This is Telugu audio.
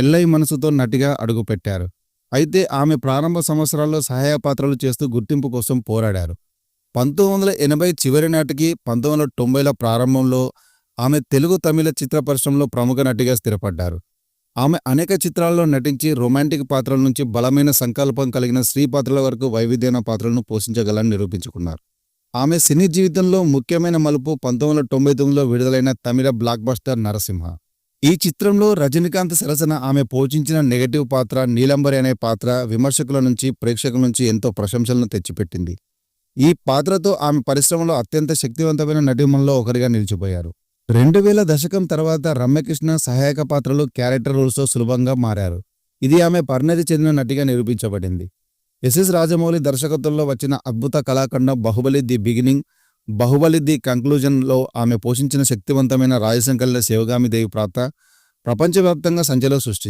పెళ్ళై మనసుతో నటిగా అడుగుపెట్టారు. అయితే ఆమె ప్రారంభ సంవత్సరాల్లో సహాయ పాత్రలు చేస్తూ గుర్తింపు కోసం పోరాడారు. 1980 చివరి నాటికి 1990ల ప్రారంభంలో ఆమె తెలుగు, తమిళ చిత్ర పరిశ్రమలో ప్రముఖ నటిగా స్థిరపడ్డారు. ఆమె అనేక చిత్రాల్లో నటించి రొమాంటిక్ పాత్రల నుంచి బలమైన సంకల్పం కలిగిన స్త్రీ పాత్రల వరకు వైవిధ్యమైన పాత్రలను పోషించగలని నిరూపించుకున్నారు. ఆమె సినీ జీవితంలో ముఖ్యమైన మలుపు 1999లో విడుదలైన తమిళ బ్లాక్ బస్టర్ నరసింహ. ఈ చిత్రంలో రజనీకాంత్ సరసన ఆమె పోషించిన నెగటివ్ పాత్ర నీలంబరి అనే పాత్ర విమర్శకుల నుంచి, ప్రేక్షకుల నుంచి ఎంతో ప్రశంసలను తెచ్చిపెట్టింది. ఈ పాత్రతో ఆమె పరిశ్రమలో అత్యంత శక్తివంతమైన నటీమణుల్లో ఒకరిగా నిలిచిపోయారు. 2000 దశకం తర్వాత రమ్యకృష్ణ సహాయక పాత్రలు, క్యారెక్టర్ రోల్స్తో సులభంగా మారారు. ఇది ఆమె పరిణతి చెందిన నటిగా నిరూపించబడింది. ఎస్ రాజమౌళి దర్శకత్వంలో వచ్చిన అద్భుత కళాఖండం Baahubali the beginning, Baahubali the కంక్లూజన్లో ఆమె పోషించిన శక్తివంతమైన రాజశంకర్ల శివగామి దేవి పాత్ర ప్రపంచవ్యాప్తంగా సంచలనం సృష్టించింది.